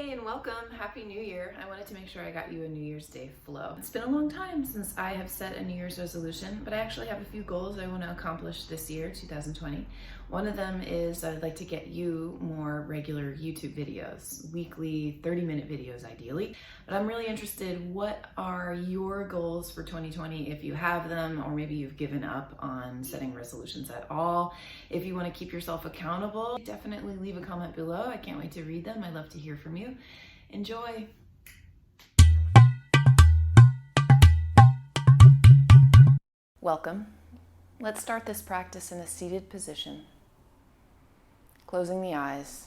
Hey, and welcome. Happy New Year. I wanted to make sure I got you a New Year's Day flow. It's been a long time since I have set a New Year's resolution, but I actually have a few goals I want to accomplish this year, 2020. One of them is I'd like to get you more regular YouTube videos, weekly 30-minute videos ideally. But I'm really interested, what are your goals for 2020 if you have them, or maybe you've given up on setting resolutions at all? If you want to keep yourself accountable, definitely leave a comment below. I can't wait to read them. I love to hear from you. Enjoy. Welcome. Let's start this practice in a seated position, closing the eyes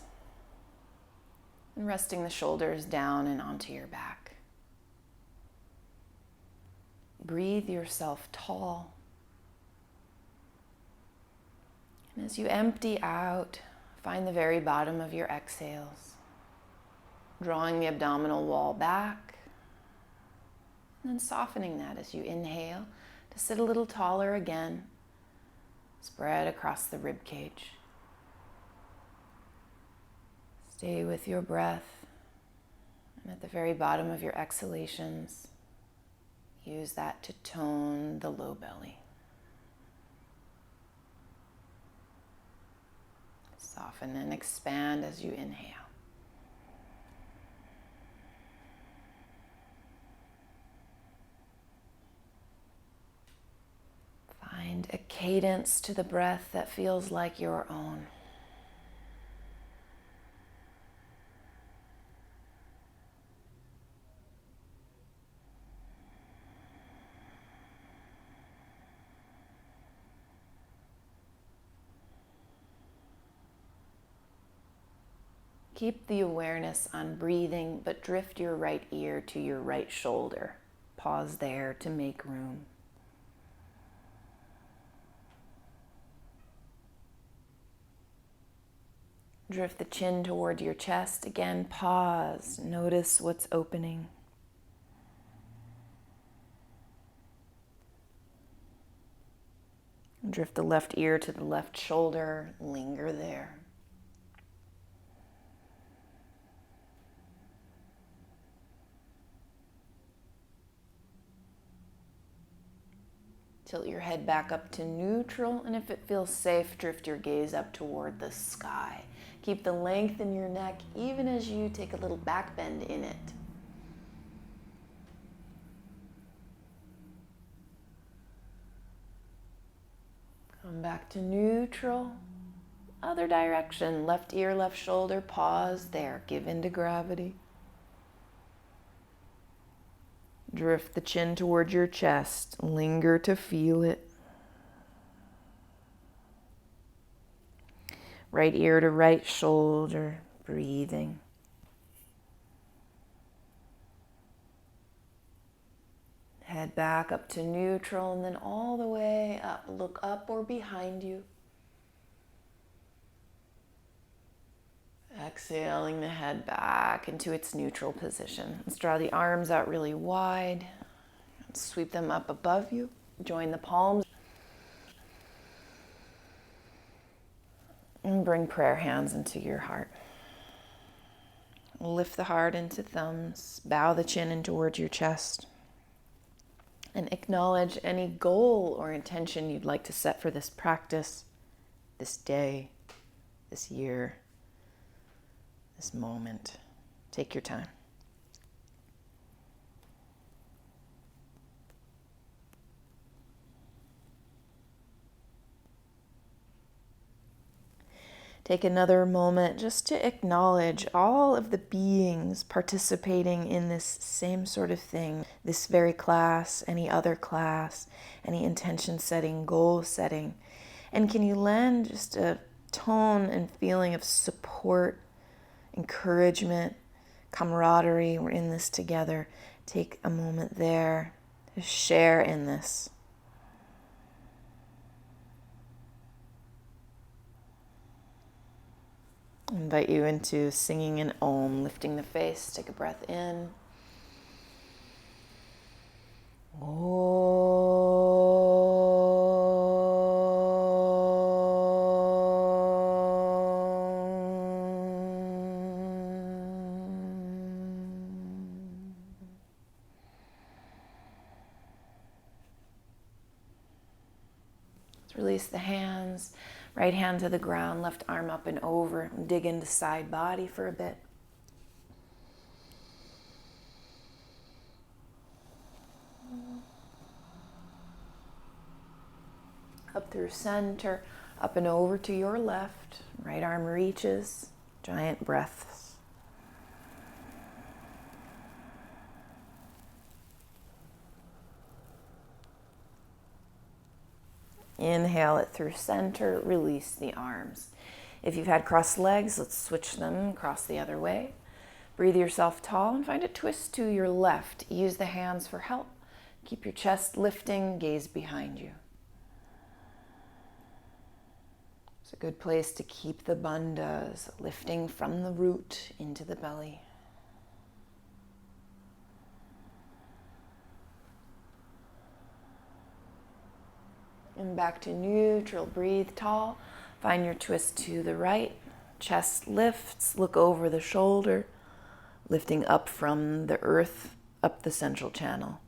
and resting the shoulders down and onto your back. Breathe yourself tall. And as you empty out, find the very bottom of your exhales, drawing the abdominal wall back, and then softening that as you inhale to sit a little taller again, spread across the rib cage. Stay with your breath, and at the very bottom of your exhalations, use that to tone the low belly. Soften and expand as you inhale. Find a cadence to the breath that feels like your own. Keep the awareness on breathing, but drift your right ear to your right shoulder. Pause there to make room. Drift the chin toward your chest. Again, pause. Notice what's opening. Drift the left ear to the left shoulder. Linger there. Tilt your head back up to neutral, and if it feels safe, drift your gaze up toward the sky. Keep the length in your neck even as you take a little back bend in it. Come back to neutral. Other direction, left ear, left shoulder, pause there. Give into gravity. Drift the chin towards your chest. Linger to feel it. Right ear to right shoulder. Breathing. Head back up to neutral and then all the way up. Look up or behind you. Exhaling the head back into its neutral position. Let's draw the arms out really wide. Sweep them up above you. Join the palms. And bring prayer hands into your heart. Lift the heart into thumbs. Bow the chin in towards your chest. And acknowledge any goal or intention you'd like to set for this practice, this day, this year, this moment. Take your time. Take another moment just to acknowledge all of the beings participating in this same sort of thing, this very class, any other class, any intention setting, goal setting. And can you lend just a tone and feeling of support, encouragement, camaraderie? We're in this together. Take a moment there to share in this. I invite you into singing an Om, lifting the face. Take a breath in. Om. Let's release the hands. Right hand to the ground, left arm up and over. Dig into side body for a bit. Up through center, up and over to your left. Right arm reaches. Giant breaths. Inhale it through center, release the arms. If you've had crossed legs, let's switch them across the other way. Breathe yourself tall and find a twist to your left. Use the hands for help. Keep your chest lifting, gaze behind you. It's a good place to keep the bandhas lifting from the root into the belly. And back to neutral. Breathe tall. Find your twist to the right. Chest lifts. Look over the shoulder. Lifting up from the earth, up the central channel.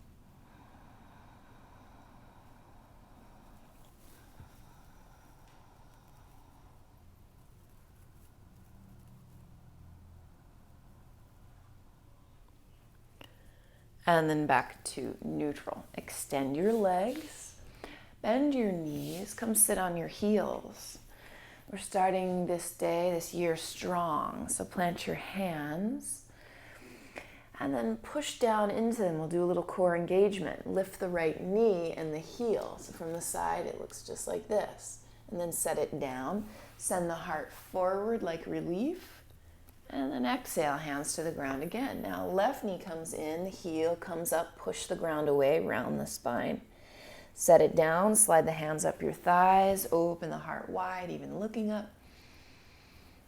And then back to neutral. Extend your legs. Bend your knees, come sit on your heels. We're starting this day, this year strong. So plant your hands and then push down into them. We'll do a little core engagement. Lift the right knee and the heel. So from the side, it looks just like this. And then set it down. Send the heart forward like relief. And then exhale, hands to the ground again. Now left knee comes in, the heel comes up, push the ground away, round the spine. Set it down, slide the hands up your thighs, open the heart wide, even looking up.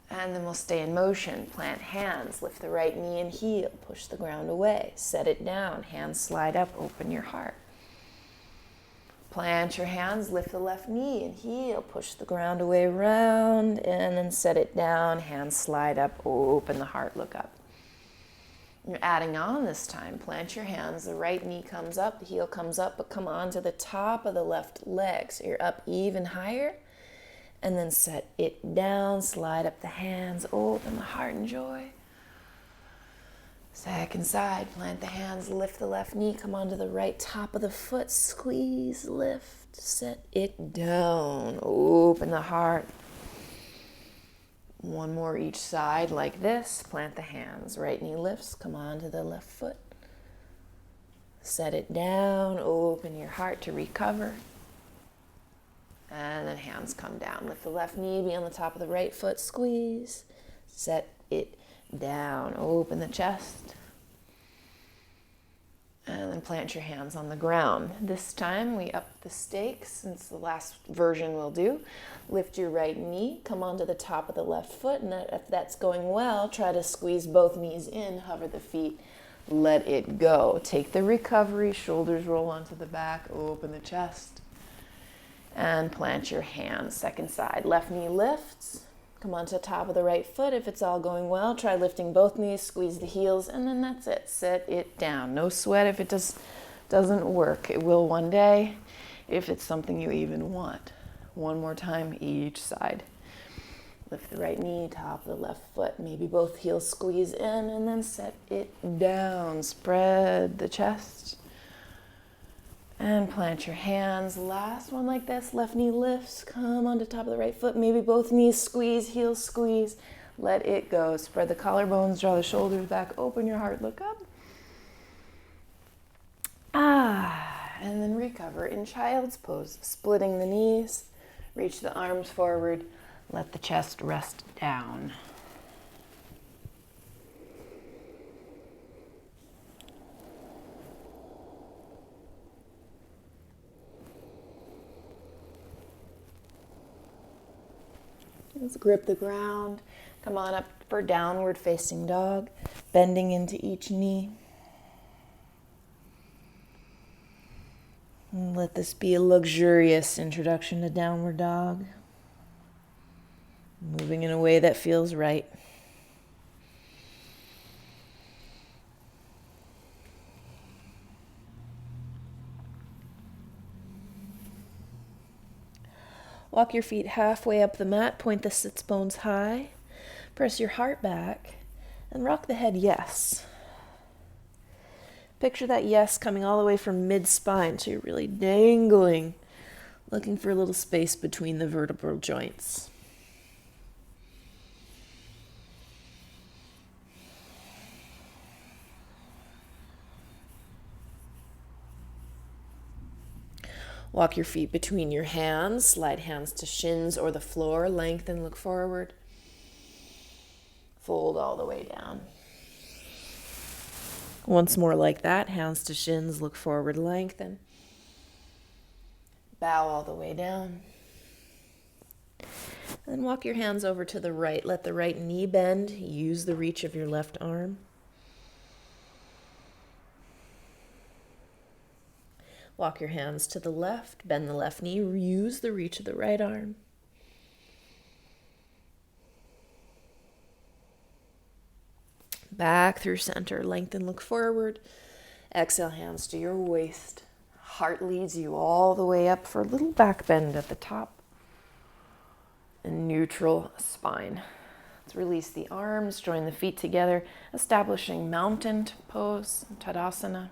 And then we'll stay in motion. Plant hands, lift the right knee and heel, push the ground away. Set it down, hands slide up, open your heart. Plant your hands, lift the left knee and heel, push the ground away, round, and then set it down, hands slide up, open the heart, look up. You're adding on this time. Plant your hands. The right knee comes up, the heel comes up, but come on to the top of the left leg. So you're up even higher. And then set it down. Slide up the hands. Open the heart and joy. Second side. Plant the hands. Lift the left knee. Come onto the right top of the foot. Squeeze, lift. Set it down. Open the heart. One more each side like this. Plant the hands. Right knee lifts. Come on to the left foot. Set it down. Open your heart to recover. And then hands come down. Lift the left knee. Be on the top of the right foot. Squeeze. Set it down. Open the chest. And then plant your hands on the ground. This time we up the stakes, since the last version we'll do. Lift your right knee, come onto the top of the left foot, and if that's going well, try to squeeze both knees in, hover the feet, let it go. Take the recovery, shoulders roll onto the back, open the chest, and plant your hands. Second side, left knee lifts. Come onto the top of the right foot. If it's all going well, try lifting both knees, squeeze the heels, and then that's it. Set it down. No sweat if it doesn't work. It will one day if it's something you even want. One more time each side. Lift the right knee, top of the left foot. Maybe both heels squeeze in, and then set it down. Spread the chest. And plant your hands. Last one like this. Left knee lifts. Come onto top of the right foot. Maybe both knees squeeze, heels squeeze. Let it go. Spread the collarbones, draw the shoulders back, open your heart, look up. And then recover in child's pose. Splitting the knees. Reach the arms forward. Let the chest rest down. Let's grip the ground. Come on up for downward facing dog, bending into each knee. And let this be a luxurious introduction to downward dog. Moving in a way that feels right. Walk your feet halfway up the mat, point the sits bones high, press your heart back, and rock the head yes. Picture that yes coming all the way from mid-spine, so you're really dangling, looking for a little space between the vertebral joints. Walk your feet between your hands, slide hands to shins or the floor, lengthen, look forward. Fold all the way down. Once more like that, hands to shins, look forward, lengthen. Bow all the way down. Then walk your hands over to the right. Let the right knee bend. Use the reach of your left arm. Walk your hands to the left. Bend the left knee. Use the reach of the right arm. Back through center, lengthen, look forward. Exhale, hands to your waist. Heart leads you all the way up for a little back bend at the top. And neutral spine. Let's release the arms, join the feet together, establishing mountain pose, Tadasana.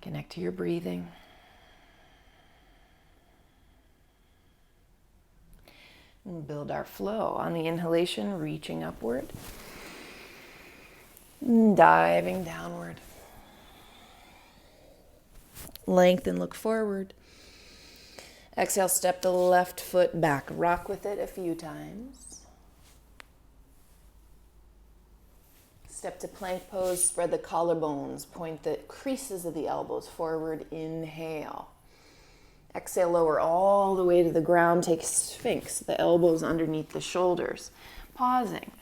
Connect to your breathing. And build our flow. On the inhalation, reaching upward. Diving downward. Lengthen, look forward. Exhale, step the left foot back. Rock with it a few times. Step to plank pose. Spread the collarbones. Point the creases of the elbows forward. Inhale. Exhale, lower all the way to the ground. Take Sphinx, the elbows underneath the shoulders. Pausing.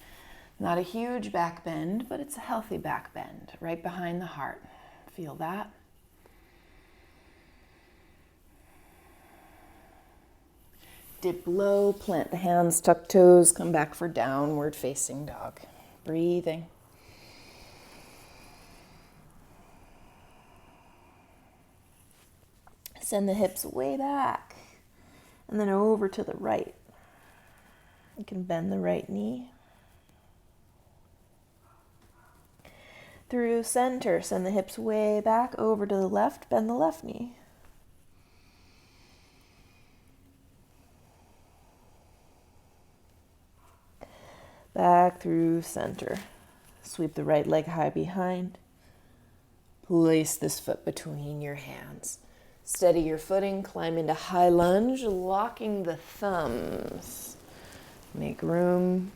Not a huge back bend, but it's a healthy back bend, right behind the heart. Feel that? Dip low, plant the hands, tuck toes, come back for downward facing dog. Breathing. Send the hips way back, and then over to the right. You can bend the right knee. Through center, send the hips way back, over to the left, bend the left knee. Back through center. Sweep the right leg high behind. Place this foot between your hands. Steady your footing, climb into high lunge, locking the thumbs. Make room.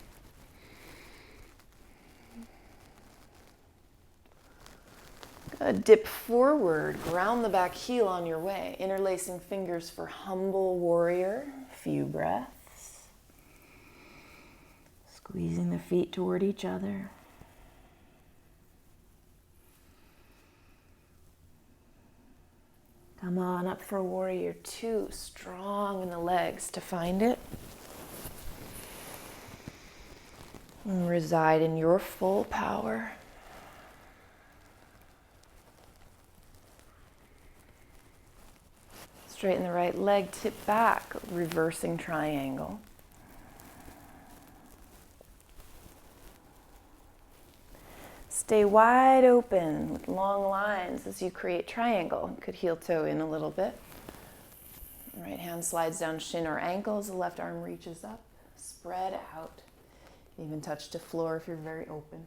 Dip forward, ground the back heel on your way. Interlacing fingers for humble warrior. Few breaths. Squeezing the feet toward each other. Come on up for warrior two. Strong in the legs to find it. And reside in your full power. Straighten the right leg, tip back, reversing triangle. Stay wide open with long lines as you create triangle. You could heel toe in a little bit. Right hand slides down shin or ankles, the left arm reaches up. Spread out. Even touch to floor if you're very open.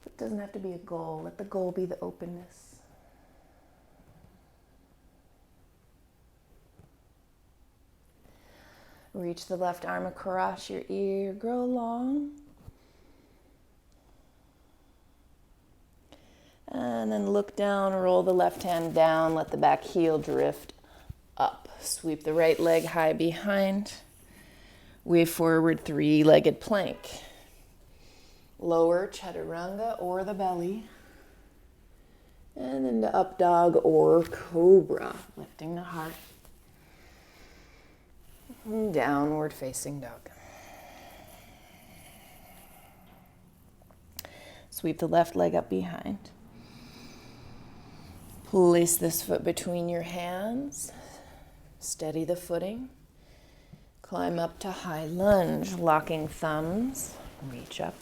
It doesn't have to be a goal. Let the goal be the openness. Reach the left arm across your ear, grow long. And then look down, roll the left hand down, let the back heel drift up. Sweep the right leg high behind. Wave forward, three-legged plank. Lower Chaturanga or the belly. And into up dog or cobra, lifting the heart. And downward facing dog. Sweep the left leg up behind. Place this foot between your hands. Steady the footing. Climb up to high lunge, locking thumbs. Reach up.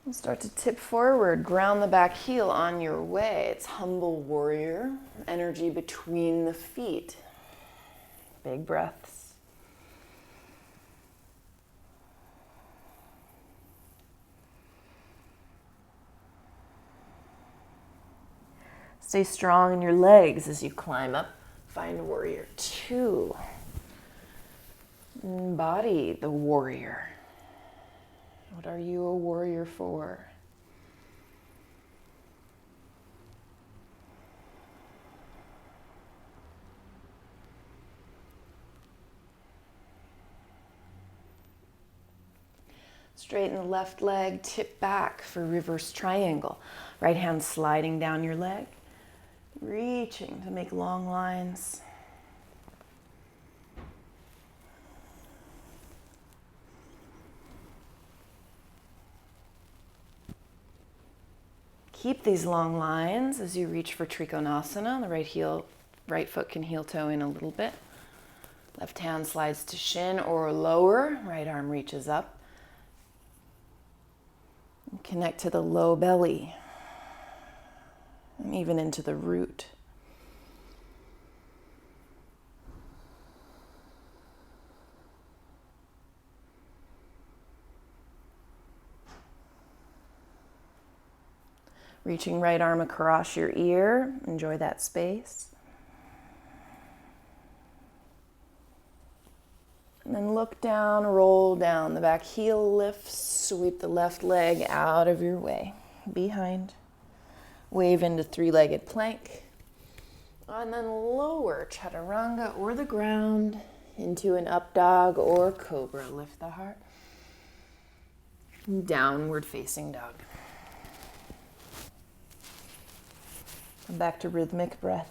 We'll start to tip forward, ground the back heel on your way. It's humble warrior, energy between the feet. Big breaths. Stay strong in your legs as you climb up. Find warrior two. Embody the warrior. What are you a warrior for? Straighten the left leg, tip back for reverse triangle. Right hand sliding down your leg, reaching to make long lines. Keep these long lines as you reach for Trikonasana. The right foot can heel toe in a little bit. Left hand slides to shin or lower. Right arm reaches up. Connect to the low belly and even into the root. Reaching right arm across your ear. Enjoy that space. And then look down, roll down. The back heel lifts. Sweep the left leg out of your way. Behind. Wave into three-legged plank. And then lower Chaturanga or the ground into an up dog or cobra. Lift the heart. Downward facing dog. Come back to rhythmic breath.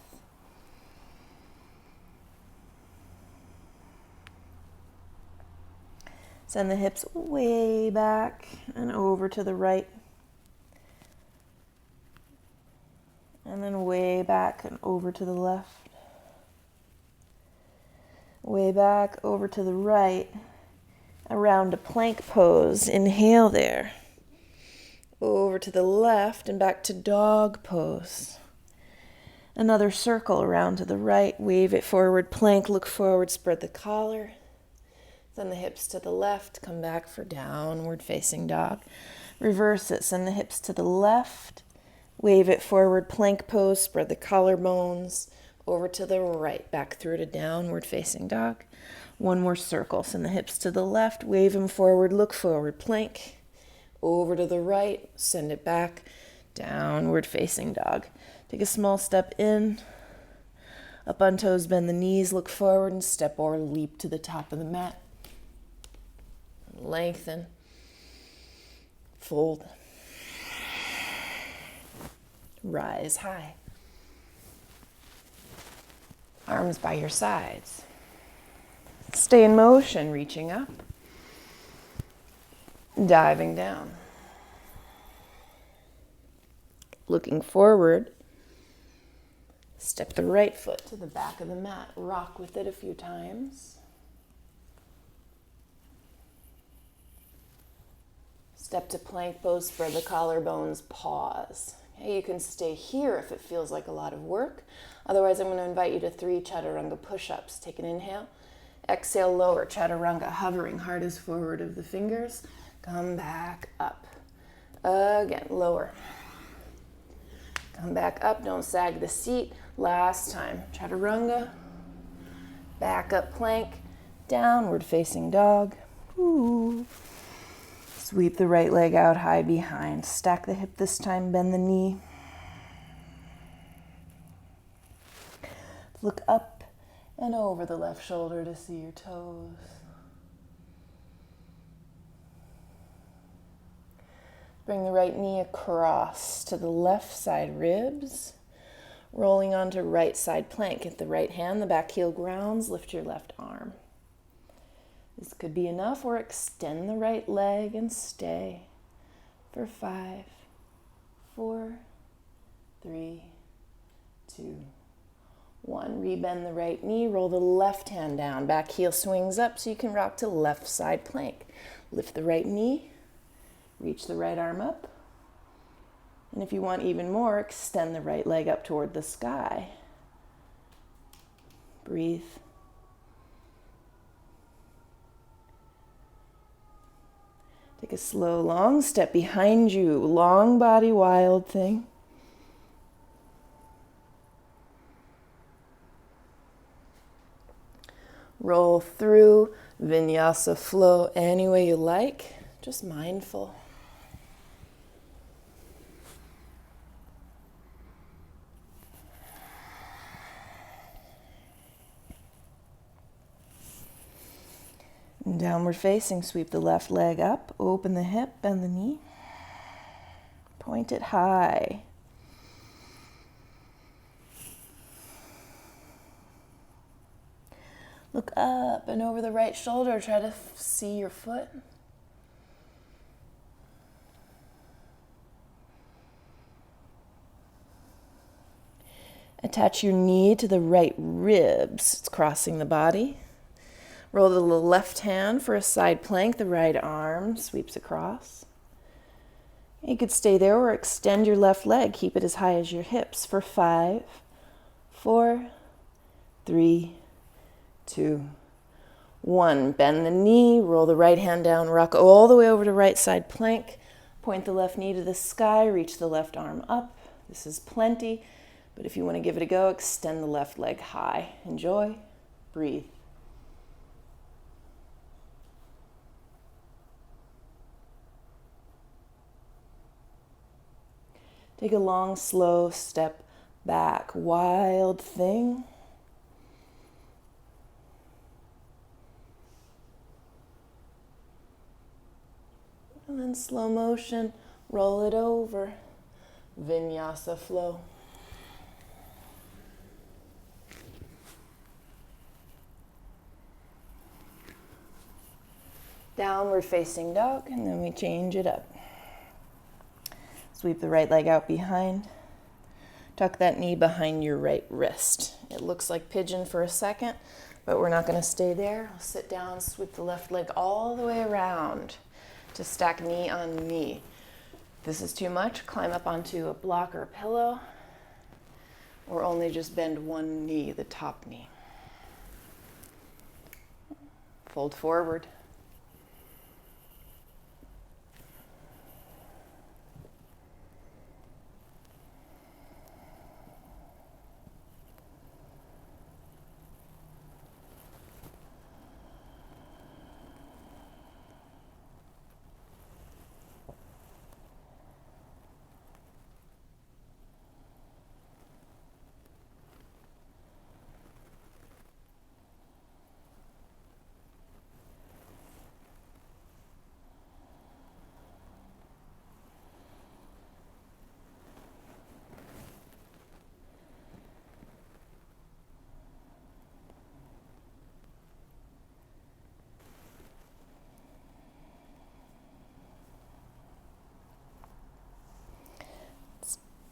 Send the hips way back and over to the right. And then way back and over to the left. Way back over to the right. Around a plank pose. Inhale there. Over to the left and back to dog pose. Another circle around to the right, wave it forward, plank, look forward, spread the collar. Send the hips to the left, come back for downward facing dog. Reverse it, send the hips to the left, wave it forward, plank pose, spread the collarbones, over to the right, back through to downward facing dog. One more circle, send the hips to the left, wave them forward, look forward, plank, over to the right, send it back, downward facing dog. Take a small step in, up on toes, bend the knees, look forward and step or leap to the top of the mat. Lengthen, fold, rise high. Arms by your sides. Stay in motion, reaching up, diving down. Looking forward. Step the right foot to the back of the mat. Rock with it a few times. Step to plank pose, spread the collarbones, pause. Okay, you can stay here if it feels like a lot of work. Otherwise, I'm going to invite you to 3 Chaturanga Push-Ups. Take an inhale. Exhale, lower Chaturanga, hovering, heart is forward of the fingers. Come back up. Again, lower. Come back up, don't sag the seat. Last time, Chaturanga, back up plank, downward facing dog. Ooh. Sweep the right leg out high behind. Stack the hip this time, bend the knee. Look up and over the left shoulder to see your toes. Bring the right knee across to the left side ribs. Rolling onto right side plank. Get the right hand, the back heel grounds. Lift your left arm. This could be enough, or extend the right leg and stay for 5, 4, 3, 2, 1. Rebend the right knee, roll the left hand down. Back heel swings up so you can rock to left side plank. Lift the right knee, reach the right arm up. And if you want even more, extend the right leg up toward the sky. Breathe. Take a slow, long step behind you. Long body, wild thing. Roll through Vinyasa flow any way you like, just mindful. Downward facing, sweep the left leg up, open the hip, bend the knee, point it high. Look up and over the right shoulder, try to see your foot. Attach your knee to the right ribs, it's crossing the body. Roll the left hand for a side plank, the right arm sweeps across. You could stay there or extend your left leg, keep it as high as your hips for 5, 4, 3, 2, 1. Bend the knee, roll the right hand down, rock all the way over to right side plank. Point the left knee to the sky, reach the left arm up. This is plenty, but if you want to give it a go, extend the left leg high. Enjoy, breathe. Take a long, slow step back, wild thing. And then slow motion, roll it over, Vinyasa flow. Downward facing dog, and then we change it up. Sweep the right leg out behind. Tuck that knee behind your right wrist. It looks like pigeon for a second, but we're not going to stay there. I'll sit down, sweep the left leg all the way around to stack knee on knee. If this is too much, climb up onto a block or a pillow, or only just bend one knee, the top knee. Fold forward.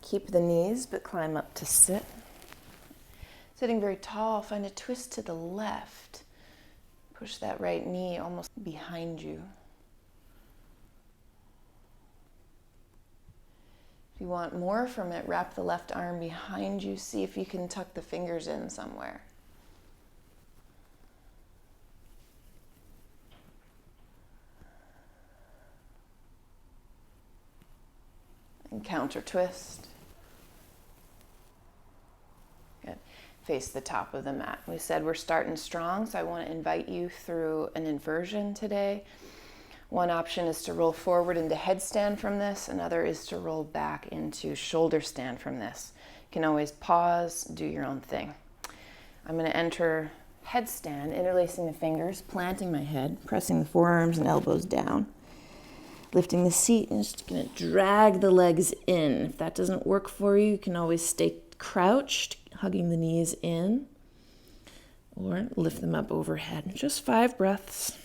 Keep the knees, but climb up to sit. Sitting very tall, find a twist to the left. Push that right knee almost behind you. If you want more from it, wrap the left arm behind you. See if you can tuck the fingers in somewhere. And counter twist. Good. Face the top of the mat. We said we're starting strong, so I want to invite you through an inversion today. One option is to roll forward into headstand from this. Another is to roll back into shoulder stand from this. You can always pause, do your own thing. I'm going to enter headstand, interlacing the fingers, planting my head, pressing the forearms and elbows down. Lifting the seat and just going to drag the legs in. If that doesn't work for you, you can always stay crouched, hugging the knees in, or lift them up overhead. Just 5 breaths.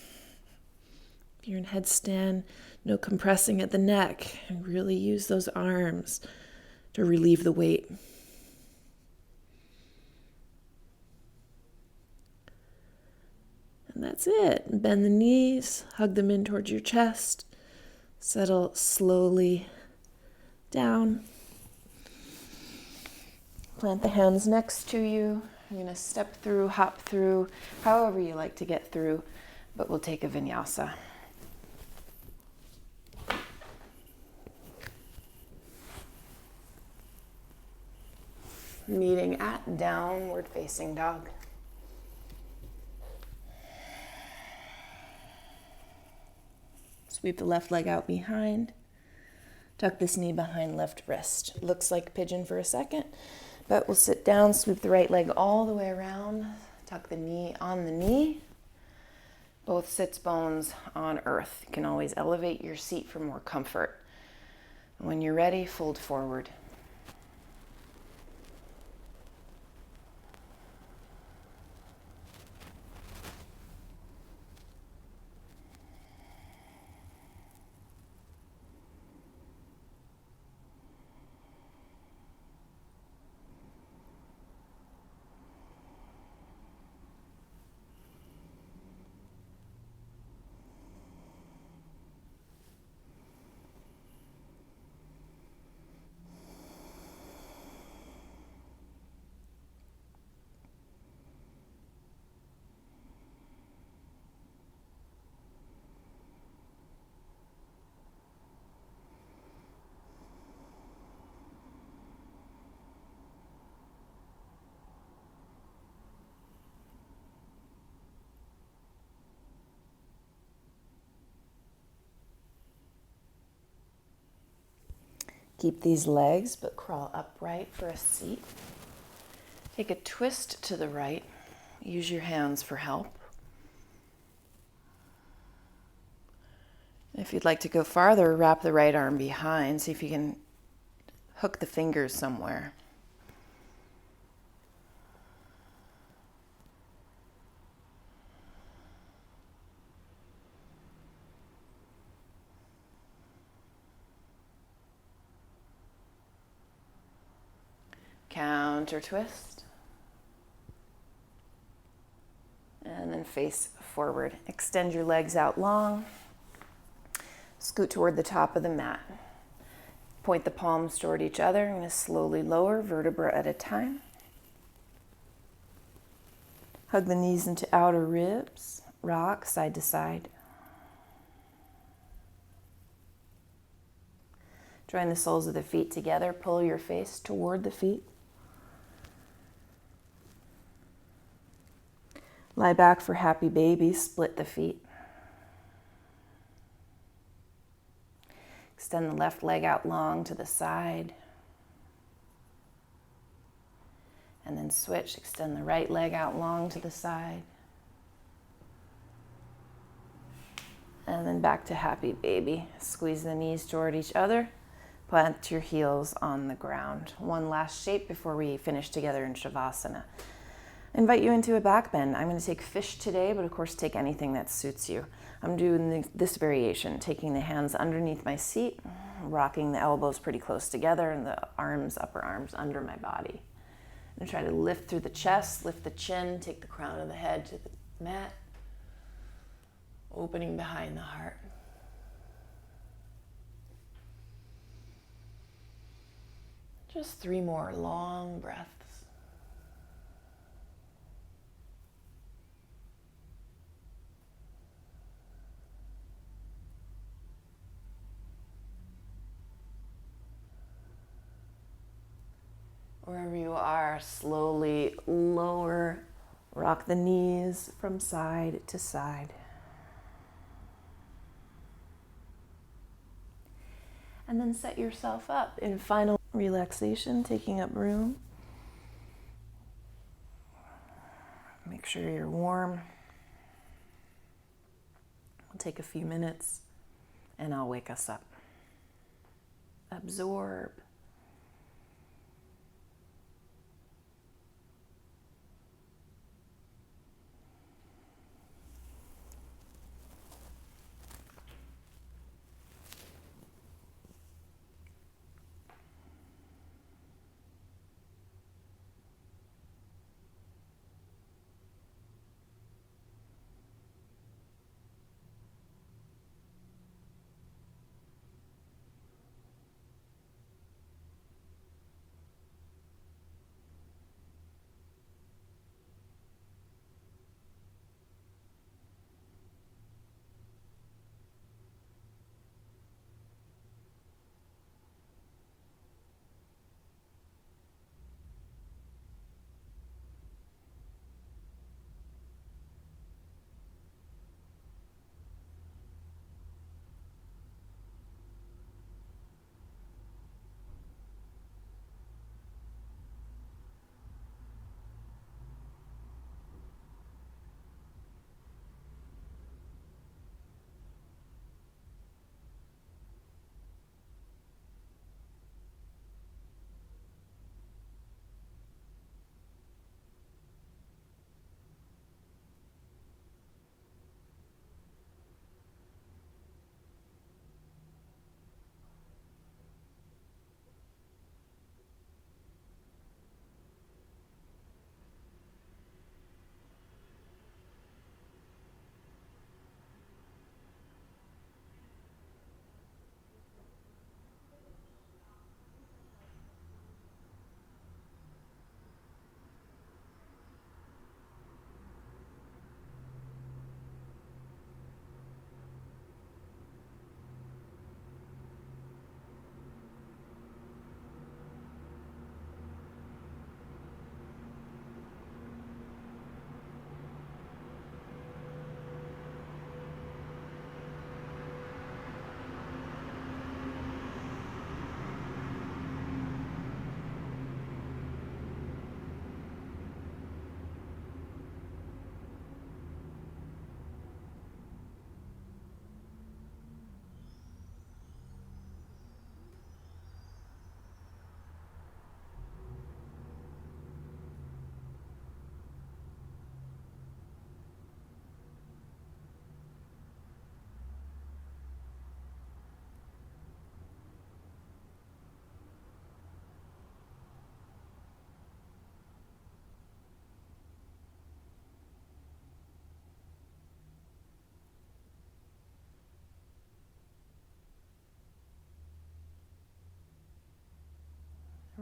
If you're in headstand, No compressing at the neck. And really use those arms to relieve the weight. And that's it. Bend the knees, hug them in towards your chest. Settle slowly down. Plant the hands next to you. You're going to step through, hop through, however you like to get through, but we'll take a vinyasa. Meeting at downward facing dog. Sweep the left leg out behind. Tuck this knee behind left wrist. Looks like pigeon for a second, but we'll sit down, sweep the right leg all the way around. Tuck the knee on the knee. Both sits bones on earth. You can always elevate your seat for more comfort. When you're ready, fold forward. Keep these legs, but crawl upright for a seat. Take a twist to the right. Use your hands for help. If you'd like to go farther, wrap the right arm behind. See if you can hook the fingers somewhere. Counter twist. And then face forward. Extend your legs out long. Scoot toward the top of the mat. Point the palms toward each other. I'm going to slowly lower, vertebra at a time. Hug the knees into outer ribs. Rock side to side. Join the soles of the feet together. Pull your face toward the feet. Lie back for happy baby. Split the feet. Extend the left leg out long to the side. And then switch. Extend the right leg out long to the side. And then back to happy baby. Squeeze the knees toward each other. Plant your heels on the ground. One last shape before we finish together in Shavasana. I invite you into a back bend. I'm going to take fish today, but of course take anything that suits you. I'm doing this variation, taking the hands underneath my seat, rocking the elbows pretty close together and the arms, upper arms under my body. I'm going to try to lift through the chest, lift the chin, take the crown of the head to the mat, opening behind the heart. Just 3 more long breaths. Wherever you are, slowly lower, rock the knees from side to side. And then set yourself up in final relaxation, taking up room. Make sure you're warm. We'll take a few minutes and I'll wake us up. Absorb.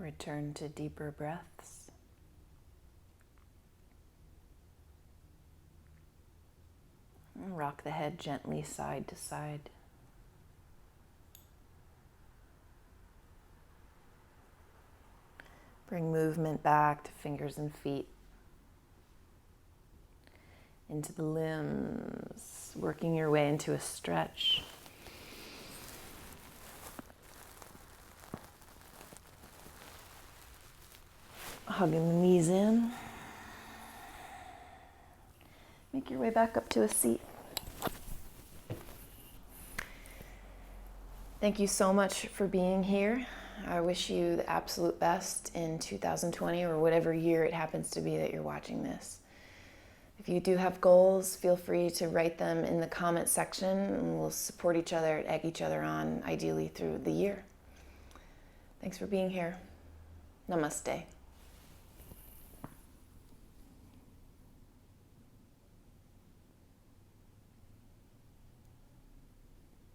Return to deeper breaths. And rock the head gently side to side. Bring movement back to fingers and feet. Into the limbs, working your way into a stretch. Hugging the knees in. Make your way back up to a seat. Thank you so much for being here. I wish you the absolute best in 2020 or whatever year it happens to be that you're watching this. If you do have goals, feel free to write them in the comment section and we'll support each other, egg each other on, ideally through the year. Thanks for being here. Namaste.